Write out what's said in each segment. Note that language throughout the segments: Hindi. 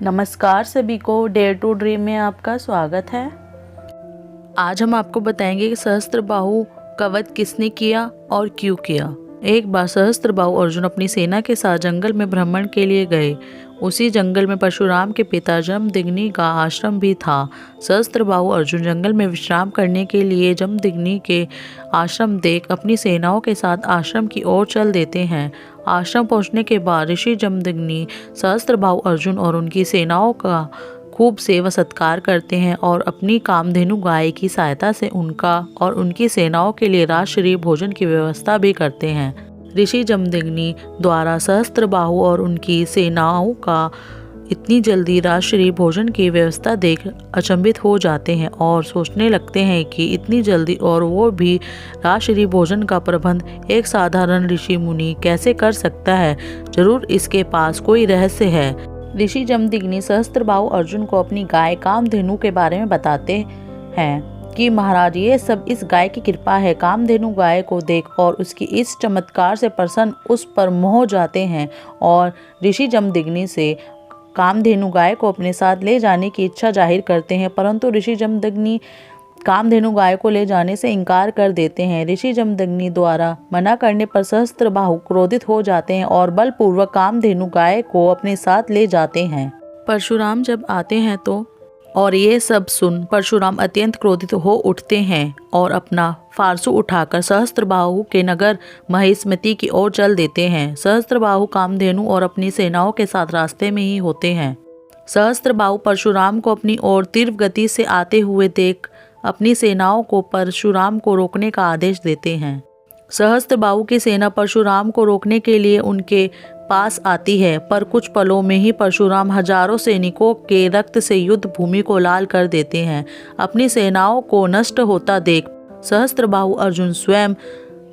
नमस्कार सभी को, डेयर टू ड्रीम में आपका स्वागत है। आज हम आपको बताएंगे कि सहस्त्रबाहु का वध किसने किया और क्यों किया। एक बार सहस्त्रबाहु अर्जुन अपनी सेना के साथ जंगल में भ्रमण के लिए गए। उसी जंगल में परशुराम के पिता जमदग्नि का आश्रम भी था। सहस्त्रबाहु अर्जुन जंगल में विश्राम करने के लिए जमदग्नि के आश्रम देख अपनी सेनाओं के साथ आश्रम की ओर चल देते हैं। आश्रम पहुंचने के बाद ऋषि जमदग्नि सहस्त्रबाहु अर्जुन और उनकी सेनाओं का खूब सेवा सत्कार करते हैं और अपनी कामधेनु गाय की सहायता से उनका और उनकी सेनाओं के लिए राजश्री भोजन की व्यवस्था भी करते हैं। ऋषि जमदग्नि द्वारा सहस्त्रबाहु और उनकी सेनाओं का इतनी जल्दी राजश्री भोजन की व्यवस्था देख अचंभित हो जाते हैं और सोचने लगते हैं कि इतनी जल्दी और वो भी राजश्री भोजन का प्रबंध एक साधारण ऋषि मुनि कैसे कर सकता है। जरूर इसके पास कोई रहस्य है। ऋषि जमदग्नि सहस्त्रबाहु अर्जुन को अपनी गाय कामधेनु के बारे में बताते हैं कि महाराज, ये सब इस गाय की कृपा है। कामधेनु गाय को देख और उसकी इस चमत्कार से प्रसन्न उस पर मोह जाते हैं और ऋषि जमदग्नि से कामधेनु गाय को अपने साथ ले जाने की इच्छा जाहिर करते हैं, परंतु ऋषि जमदग्नि कामधेनु गाय को ले जाने से इनकार कर देते हैं। ऋषि जमदग्नि द्वारा मना करने पर सहस्त्रबाहु क्रोधित हो जाते हैं और बलपूर्वक कामधेनु गाय को अपने साथ ले जाते हैं। परशुराम जब आते हैं तो और ये सब सुन परशुराम अत्यंत क्रोधित हो उठते हैं और अपना फारसू उठाकर सहस्त्रबाहु के नगर महिष्मति की ओर चल देते हैं। सहस्त्रबाहु कामधेनु और अपनी सेनाओं के साथ रास्ते में ही होते हैं। सहस्त्रबाहु परशुराम को अपनी ओर तीव्र गति से आते हुए देख अपनी सेनाओं को परशुराम को रोकने का आदेश देते हैं। सहस्त्रबाहु की सेना परशुराम को रोकने के लिए उनके पास आती है, पर कुछ पलों में ही परशुराम हजारों सैनिकों के रक्त से युद्ध भूमि को लाल कर देते हैं। अपनी सेनाओं को नष्ट होता देख सहस्त्रबाहु अर्जुन स्वयं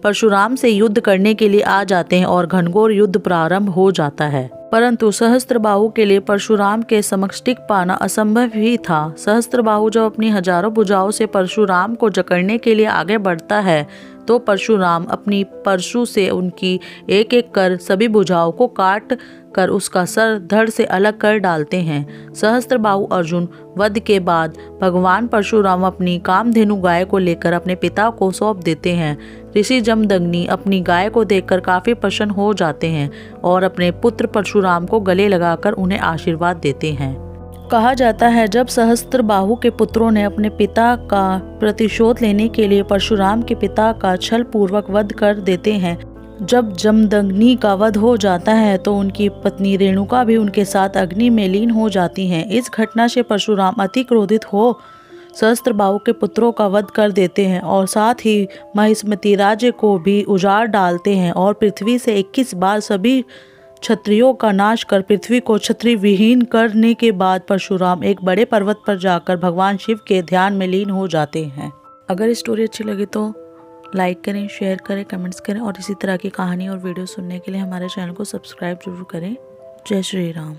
परशुराम से युद्ध करने के लिए आ जाते हैं और घनघोर युद्ध प्रारंभ हो जाता है। परंतु सहस्त्रबाहु के लिए परशुराम के समक्ष टिक पाना असंभव ही था। सहस्त्रबाहु जब अपनी हजारों भुजाओं से परशुराम को जकड़ने के लिए आगे बढ़ता है तो परशुराम अपनी परशु से उनकी एक एक कर सभी भुजाओं को काट कर उसका सर धड़ से अलग कर डालते हैं। सहस्त्रबाहु अर्जुन वध के बाद भगवान परशुराम अपनी कामधेनु गाय को लेकर अपने पिता को सौंप देते हैं। ऋषि जमदग्नि अपनी गाय को देखकर काफी प्रसन्न हो जाते हैं और अपने पुत्र परशुराम को गले लगाकर उन्हें आशीर्वाद देते हैं। कहा जाता है जब सहस्त्रबाहु के पुत्रों ने अपने पिता का प्रतिशोध लेने के लिए परशुराम के पिता का छल पूर्वक वध कर देते हैं। जब जमदग्नि का वध हो जाता है तो उनकी पत्नी रेणुका भी उनके साथ अग्नि में लीन हो जाती हैं। इस घटना से परशुराम अति क्रोधित हो सहस्त्रबाहु के पुत्रों का वध कर देते हैं और साथ ही महिष्मति राज्य को भी उजाड़ डालते हैं और पृथ्वी से 21 बार सभी क्षत्रियों का नाश कर पृथ्वी को क्षत्रिय विहीन करने के बाद परशुराम एक बड़े पर्वत पर जाकर भगवान शिव के ध्यान में लीन हो जाते हैं। अगर स्टोरी अच्छी लगे तो लाइक करें, शेयर करें, कमेंट्स करें और इसी तरह की कहानी और वीडियो सुनने के लिए हमारे चैनल को सब्सक्राइब जरूर करें। जय श्री राम।